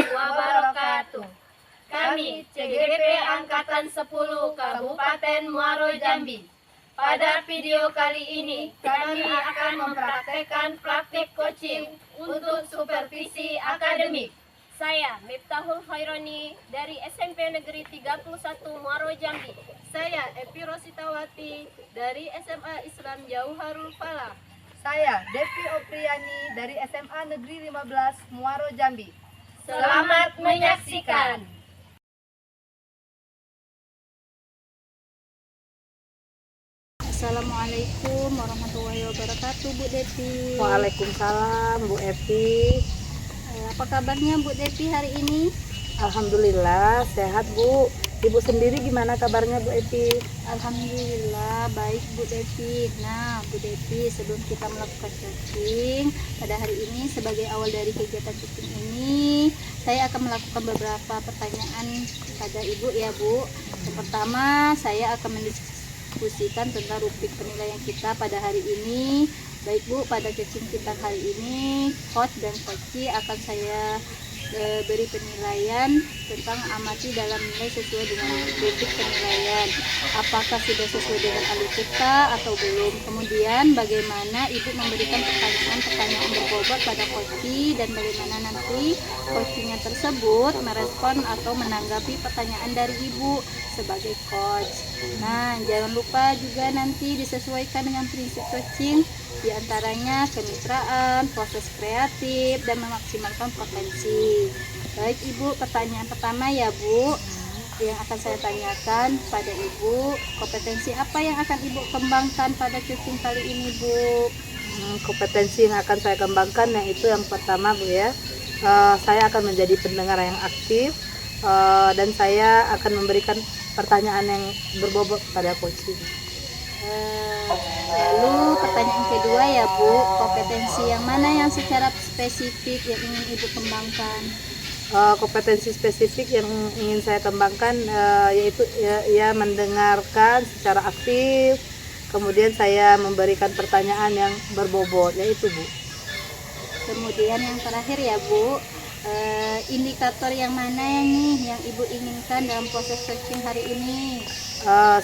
wabarakatuh. Kami CGP Angkatan 10 Kabupaten Muaro Jambi. Pada video kali ini kami akan mempraktekkan praktik coaching untuk supervisi akademik. Saya Miftahul Khaironi dari SMP Negeri 31 Muaro Jambi. Saya Epi Rositawati dari SMA Islam Jauharul Falah. Saya Devi Opriani dari SMA Negeri 15 Muaro Jambi. Selamat menyaksikan. Assalamualaikum warahmatullahi wabarakatuh, Bu Devi. Waalaikumsalam, Bu Epi. Apa kabarnya Bu Devi hari ini? Alhamdulillah sehat, Bu. Ibu sendiri gimana kabarnya, Bu Epi? Alhamdulillah baik, Bu Devi. Nah, Bu Devi, sebelum kita melakukan coaching pada hari ini, sebagai awal dari kegiatan coaching ini, saya akan melakukan beberapa pertanyaan kepada Ibu ya, Bu. Yang pertama, saya akan mendiskusikan tentang rubrik penilaian kita pada hari ini. Baik, Bu, pada coaching kita hari ini, coach dan coachee akan saya beri penilaian tentang amati dalam nilai sesuai dengan rubrik penilaian. Apakah sudah sesuai dengan alutsista atau belum? Kemudian bagaimana Ibu memberikan pertanyaan-pertanyaan berbobot pada coachee dan bagaimana nanti coachingnya tersebut merespon atau menanggapi pertanyaan dari Ibu sebagai coach. Nah, jangan lupa juga nanti disesuaikan dengan prinsip coaching, diantaranya kemitraan, proses kreatif, dan memaksimalkan potensi. Baik Ibu, pertanyaan pertama ya Bu, yang akan saya tanyakan pada Ibu, kompetensi apa yang akan Ibu kembangkan pada coaching kali ini, Bu? Kompetensi yang akan saya kembangkan yaitu yang pertama, Bu ya, saya akan menjadi pendengar yang aktif, dan saya akan memberikan pertanyaan yang berbobot pada coaching. Lalu pertanyaan kedua ya Bu, kompetensi yang mana yang secara spesifik yang ingin Ibu kembangkan? Kompetensi spesifik yang ingin saya kembangkan yaitu ya mendengarkan secara aktif, kemudian saya memberikan pertanyaan yang berbobot, yaitu Bu. Kemudian yang terakhir ya Bu, indikator yang mana yang Ibu inginkan dalam proses coaching hari ini?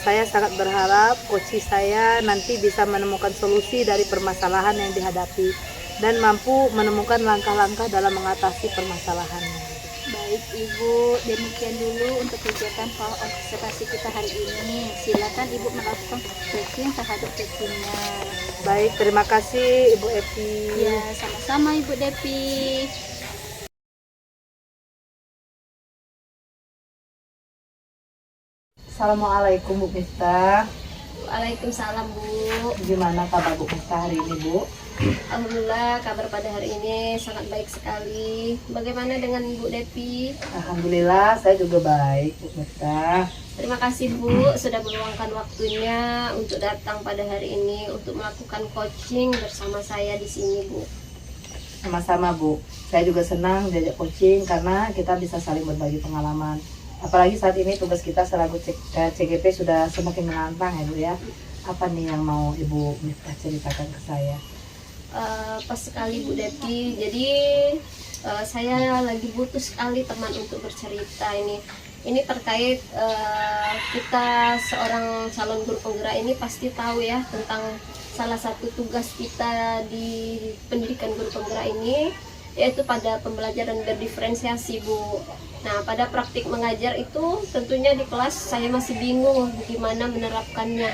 Saya sangat berharap coaching saya nanti bisa menemukan solusi dari permasalahan yang dihadapi dan mampu menemukan langkah-langkah dalam mengatasi permasalahannya. Baik Ibu, demikian dulu untuk kegiatan observasi kita hari ini. Silakan Ibu melakukan coaching terhadap coachingnya. Baik, terima kasih Ibu Epi. Ya, sama-sama Ibu Devi. Assalamualaikum Bu Miftah. Waalaikumsalam, Bu. Gimana kabar Bu Miftah hari ini, Bu? Alhamdulillah kabar pada hari ini sangat baik sekali. Bagaimana dengan Bu Devi? Alhamdulillah saya juga baik Bu Miftah. Terima kasih Bu sudah meluangkan waktunya untuk datang pada hari ini untuk melakukan coaching bersama saya di sini, Bu. Sama-sama Bu. Saya juga senang diajak coaching karena kita bisa saling berbagi pengalaman. Apalagi saat ini tugas kita selaku CGP sudah semakin menantang ya Bu ya. Apa nih yang mau Ibu Miftah ceritakan ke saya? Pas sekali Bu Devi, jadi saya lagi butuh sekali teman untuk bercerita ini. Ini terkait kita seorang calon guru penggerak ini pasti tahu ya tentang salah satu tugas kita di pendidikan guru penggerak ini, yaitu pada pembelajaran berdiferensiasi Bu. Nah, pada praktik mengajar itu tentunya di kelas saya masih bingung bagaimana menerapkannya,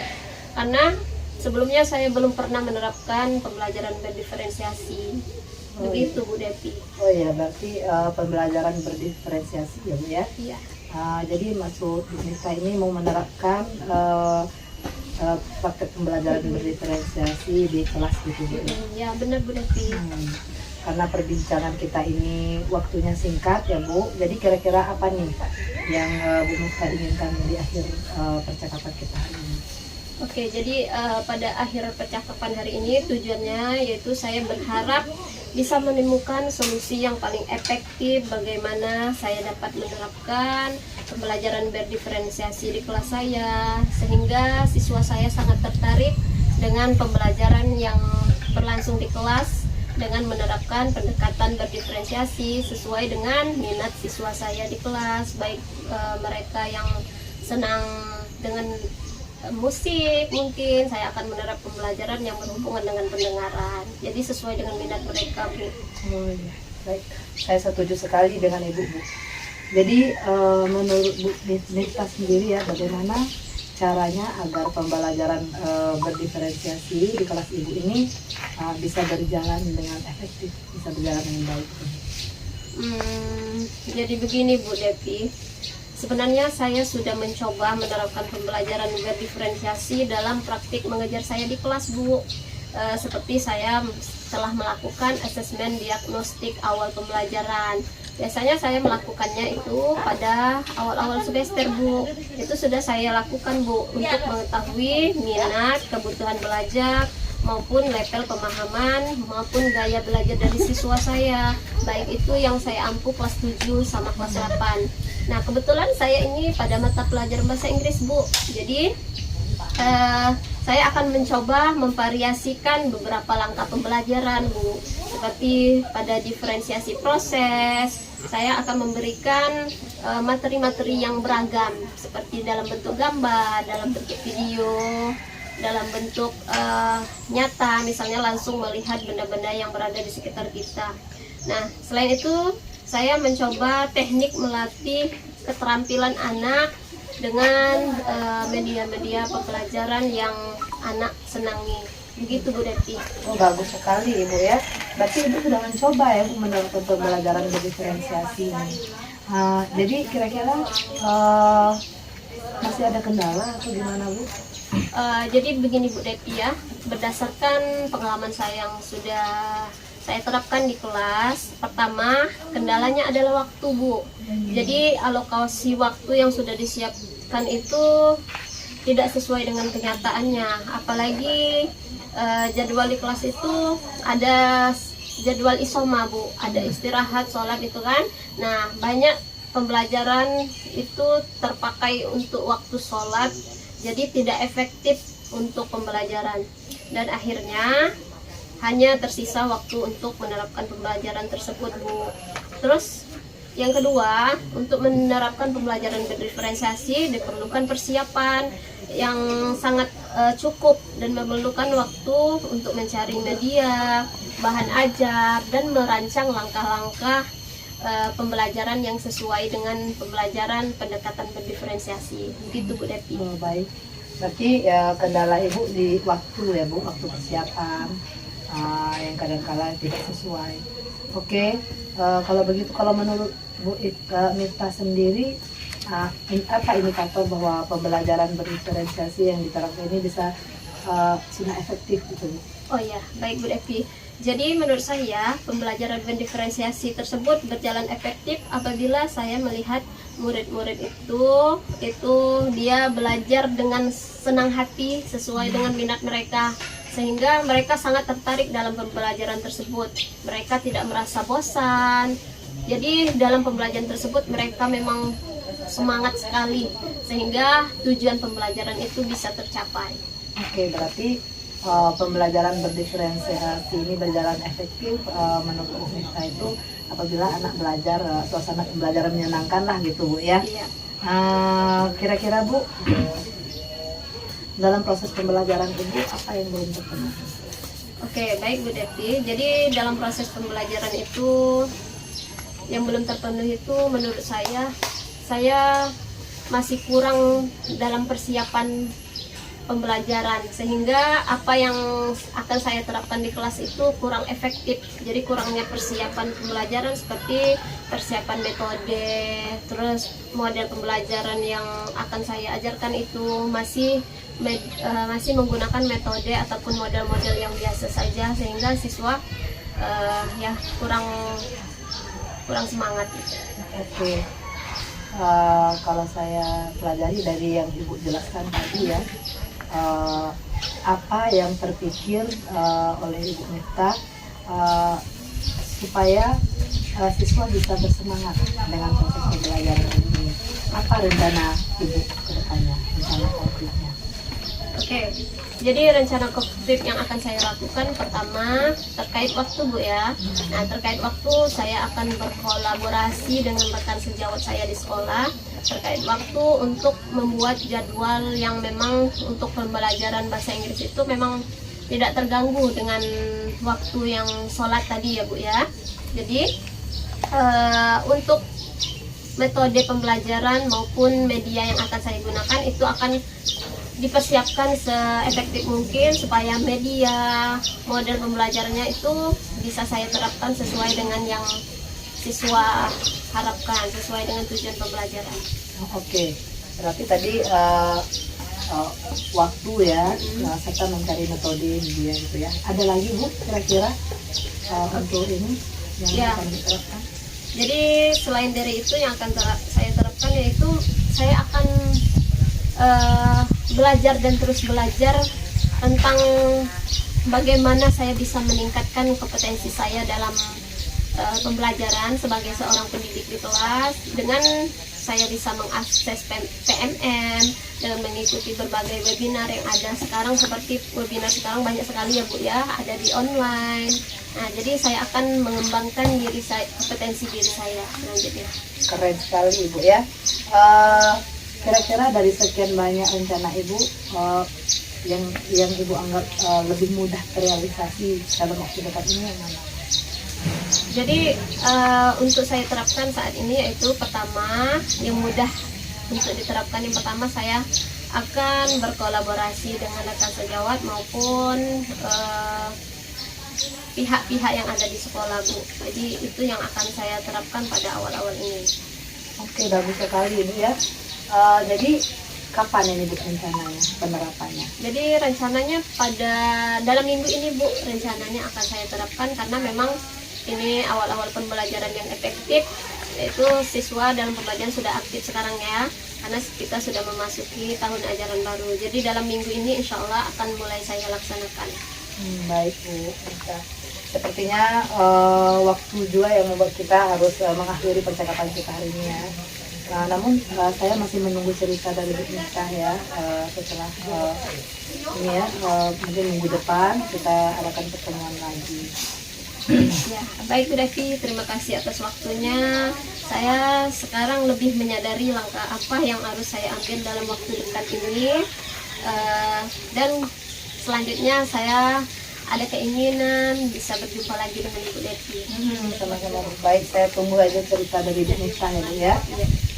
karena sebelumnya saya belum pernah menerapkan pembelajaran berdiferensiasi. Begitu Bu Devi. Oh ya, berarti pembelajaran berdiferensiasi ya Bu ya? Iya. Jadi maksud Bu Miftah ini mau menerapkan praktek pembelajaran berdiferensiasi di kelas gitu Bu ya? Ya benar Bu Devi. Karena perbincangan kita ini waktunya singkat ya Bu, jadi kira-kira apa nih yang Bu Miftah inginkan di akhir percakapan kita hari ini? Oke, jadi pada akhir percakapan hari ini tujuannya yaitu saya berharap bisa menemukan solusi yang paling efektif bagaimana saya dapat menerapkan pembelajaran berdiferensiasi di kelas saya, sehingga siswa saya sangat tertarik dengan pembelajaran yang berlangsung di kelas dengan menerapkan pendekatan berdiferensiasi sesuai dengan minat siswa saya di kelas, baik mereka yang senang dengan musik, mungkin saya akan menerapkan pembelajaran yang berhubungan dengan pendengaran. Jadi sesuai dengan minat mereka, Bu. Oh iya, baik. Saya setuju sekali dengan Ibu, Bu. Jadi menurut Bu Nita sendiri ya, bagaimana caranya agar pembelajaran berdiferensiasi di kelas Ibu ini bisa berjalan dengan efektif, bisa berjalan dengan baik? Jadi begini Bu Devi, sebenarnya saya sudah mencoba menerapkan pembelajaran berdiferensiasi dalam praktik mengajar saya di kelas, Bu. Seperti saya telah melakukan asesmen diagnostik awal pembelajaran. Biasanya saya melakukannya itu pada awal-awal semester, Bu. Itu sudah saya lakukan, Bu, untuk mengetahui minat, kebutuhan belajar, maupun level pemahaman, maupun gaya belajar dari siswa saya. Baik itu yang saya ampu kelas 7 sama kelas 8. Nah, kebetulan saya ini pada mata pelajaran bahasa Inggris, Bu. Jadi, saya akan mencoba memvariasikan beberapa langkah pembelajaran, Bu. Seperti pada diferensiasi proses, saya akan memberikan materi-materi yang beragam, seperti dalam bentuk gambar, dalam bentuk video, dalam bentuk nyata, misalnya langsung melihat benda-benda yang berada di sekitar kita. Nah, selain itu, saya mencoba teknik melatih keterampilan anak dengan media-media pembelajaran yang anak senangi. Begitu, Bu Devi. Oh, bagus sekali Ibu ya. Berarti Ibu sudah mencoba ya menerapkan pembelajaran berdiferensiasi ini. Jadi kira-kira masih ada kendala atau gimana, Bu? Jadi begini, Bu Devi ya, berdasarkan pengalaman saya yang sudah saya terapkan di kelas, pertama kendalanya adalah waktu, Bu. Jadi alokasi waktu yang sudah disiapkan itu tidak sesuai dengan kenyataannya. Apalagi jadwal di kelas itu ada jadwal isoma, Bu, ada istirahat, sholat itu kan. Nah, banyak pembelajaran itu terpakai untuk waktu sholat, jadi tidak efektif untuk pembelajaran. Dan akhirnya hanya tersisa waktu untuk menerapkan pembelajaran tersebut, Bu. Terus yang kedua, untuk menerapkan pembelajaran berdiferensiasi diperlukan persiapan yang sangat cukup dan memerlukan waktu untuk mencari media, bahan ajar, dan merancang langkah-langkah pembelajaran yang sesuai dengan pembelajaran pendekatan berdiferensiasi. Begitu, Bu Devi. Oh, baik. Berarti ya kendala Ibu di waktu ya, Bu, waktu persiapan yang kadang-kala tidak sesuai. Oke, kalau begitu, kalau menurut Bu Mita sendiri, apa indikator bahwa pembelajaran berdiferensiasi yang diterapkan ini bisa sudah efektif gitu, Bu? Oh ya, baik Bu Devi. Jadi menurut saya pembelajaran berdiferensiasi tersebut berjalan efektif apabila saya melihat murid-murid itu dia belajar dengan senang hati sesuai dengan minat mereka, sehingga mereka sangat tertarik dalam pembelajaran tersebut. Mereka tidak merasa bosan. Jadi dalam pembelajaran tersebut mereka memang semangat sekali, sehingga tujuan pembelajaran itu bisa tercapai. Oke, berarti pembelajaran berdiferensiasi ini berjalan efektif menurut Bu Mita itu apabila anak belajar, suasana pembelajaran menyenangkan lah gitu, Bu ya. Iya. Kira-kira Bu, dalam proses pembelajaran ini apa yang belum terpenuhi? Oke, baik Bu Devi. Jadi dalam proses pembelajaran itu yang belum terpenuhi itu menurut saya masih kurang dalam persiapan pembelajaran, sehingga apa yang akan saya terapkan di kelas itu kurang efektif. Jadi kurangnya persiapan pembelajaran seperti persiapan metode, terus model pembelajaran yang akan saya ajarkan itu masih menggunakan metode ataupun model-model yang biasa saja, sehingga siswa ya kurang semangat gitu. Oke. Kalau saya pelajari dari yang Ibu jelaskan tadi ya, apa yang terpikir oleh Ibu Mita supaya siswa bisa bersemangat dengan proses pembelajaran ini? Apa rencana Ibu ke depannya, rencana konkretnya? Oke, jadi rencana konkret yang akan saya lakukan pertama terkait waktu Bu ya. Nah terkait waktu saya akan berkolaborasi dengan rekan sejawat saya di sekolah terkait waktu untuk membuat jadwal yang memang untuk pembelajaran bahasa Inggris itu memang tidak terganggu dengan waktu yang sholat tadi ya Bu ya. Jadi untuk metode pembelajaran maupun media yang akan saya gunakan itu akan dipersiapkan seefektif mungkin supaya media model pembelajarannya itu bisa saya terapkan sesuai dengan yang siswa harapkan, sesuai dengan tujuan pembelajaran. Oke, berarti tadi waktu ya, serta mencari metode media gitu ya. Ada lagi Bu kira-kira untuk ini yang Ya. akan diterapkan? Jadi selain dari itu yang akan saya terapkan yaitu saya akan belajar dan terus belajar tentang bagaimana saya bisa meningkatkan kompetensi saya dalam pembelajaran sebagai seorang pendidik di kelas dengan saya bisa mengakses PMM dengan mengikuti berbagai webinar yang ada sekarang, seperti webinar sekarang banyak sekali ya Bu ya, ada di online. Nah jadi saya akan mengembangkan diri saya, kompetensi diri saya selanjutnya. Keren sekali Ibu ya. Kira-kira dari sekian banyak rencana Ibu yang Ibu anggap lebih mudah terrealisasi dalam waktu dekat ini yang mana? Jadi untuk saya terapkan saat ini yaitu pertama yang mudah untuk diterapkan, yang pertama saya akan berkolaborasi dengan rekan sejawat maupun pihak-pihak yang ada di sekolah Bu. Jadi itu yang akan saya terapkan pada awal-awal ini. Oke, bagus sekali Ibu ya. Jadi kapan ini Bu rencananya penerapannya? Jadi rencananya pada dalam minggu ini Bu, rencananya akan saya terapkan karena memang ini awal-awal pembelajaran yang efektif, yaitu siswa dalam pembelajaran sudah aktif sekarang ya, karena kita sudah memasuki tahun ajaran baru. Jadi dalam minggu ini insya Allah akan mulai saya laksanakan. Baik Bu. Sepertinya waktu juga yang membuat kita harus mengakhiri percakapan kita hari ini ya. Namun saya masih menunggu cerita dari Bu Miftah ya, setelah ini ya, mungkin minggu depan kita adakan pertemuan lagi. Ya, baik Bu Devi, terima kasih atas waktunya. Saya sekarang lebih menyadari langkah apa yang harus saya ambil dalam waktu dekat ini. Dan selanjutnya saya ada keinginan bisa berjumpa lagi dengan Ibu Devi. Sama-sama Bu. Baik, saya tunggu aja cerita dari Bu Miftah ya Bu ya.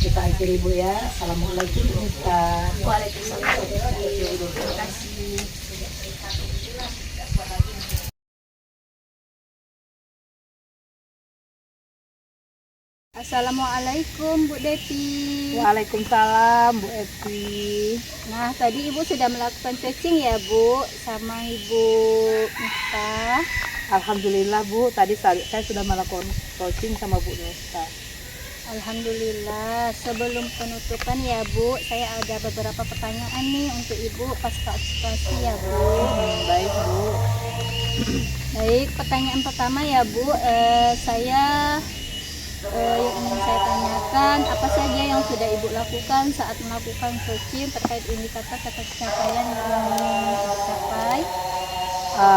Kita akhiri Bu ya. Assalamualaikum Bu Miftah. Waalaikumsalam Bu Devi. Terima kasih. Assalamualaikum Bu Devi. Waalaikumsalam Bu Evi. Nah tadi Ibu sudah melakukan coaching ya Bu sama Ibu Miftah. Alhamdulillah Bu, tadi saya sudah melakukan coaching sama Bu Miftah. Alhamdulillah. Sebelum penutupan ya Bu, saya ada beberapa pertanyaan nih untuk Ibu pasca observasi ya Bu. Baik Bu. Baik, pertanyaan pertama ya Bu, yang ingin saya tanyakan, apa saja yang sudah Ibu lakukan saat melakukan coaching terkait indikator pencapaian yang ingin Ibu capai?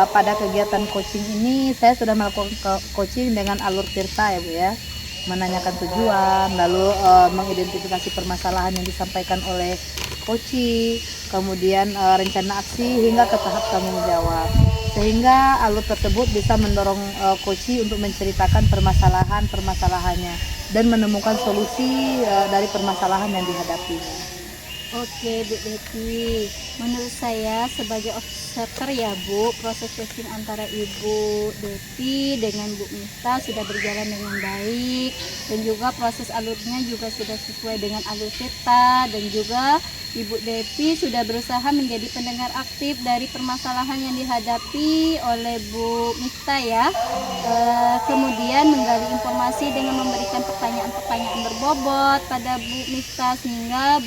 Pada kegiatan coaching ini saya sudah melakukan coaching dengan alur tirta ya Bu ya, menanyakan tujuan, lalu mengidentifikasi permasalahan yang disampaikan oleh coaching, kemudian rencana aksi hingga ke tahap tanggung jawab, sehingga alur tersebut bisa mendorong coaching untuk menceritakan permasalahannya dan menemukan solusi dari permasalahan yang dihadapinya. Oke Bu Devi, menurut saya sebagai observer ya Bu, proses coaching antara Ibu Devi dengan Bu Miftah sudah berjalan dengan baik, dan juga proses alurnya juga sudah sesuai dengan alur kita, dan juga Ibu Devi sudah berusaha menjadi pendengar aktif dari permasalahan yang dihadapi oleh Bu Miftah ya. Kemudian menggali informasi dengan memberikan pertanyaan-pertanyaan berbobot pada Bu Miftah, sehingga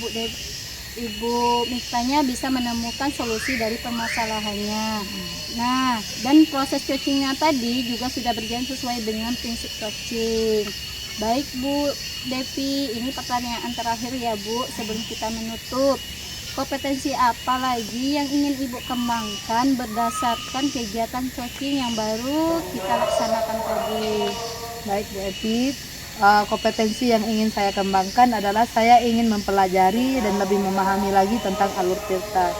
Ibu Miftahnya bisa menemukan solusi dari permasalahannya. Nah, dan proses coachingnya tadi juga sudah berjalan sesuai dengan prinsip coaching. Baik Bu Devi, ini pertanyaan terakhir ya Bu sebelum kita menutup. kompetensi apa lagi yang ingin Ibu kembangkan berdasarkan kegiatan coaching yang baru kita laksanakan tadi? Baik Bu Epi, kompetensi yang ingin saya kembangkan adalah saya ingin mempelajari dan lebih memahami lagi tentang alur tirta,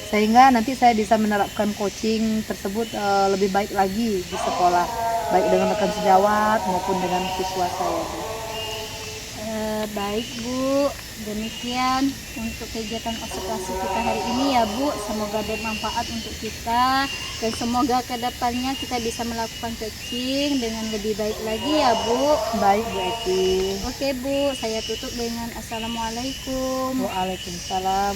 sehingga nanti saya bisa menerapkan coaching tersebut lebih baik lagi di sekolah, baik dengan rekan sejawat maupun dengan siswa saya, Bu. Baik Bu, demikian untuk kegiatan observasi kita hari ini ya Bu. Semoga bermanfaat untuk kita dan semoga kedepannya kita bisa melakukan coaching dengan lebih baik lagi ya Bu. Baik Bu Epi. Oke Bu, saya tutup dengan Assalamualaikum. Waalaikumsalam.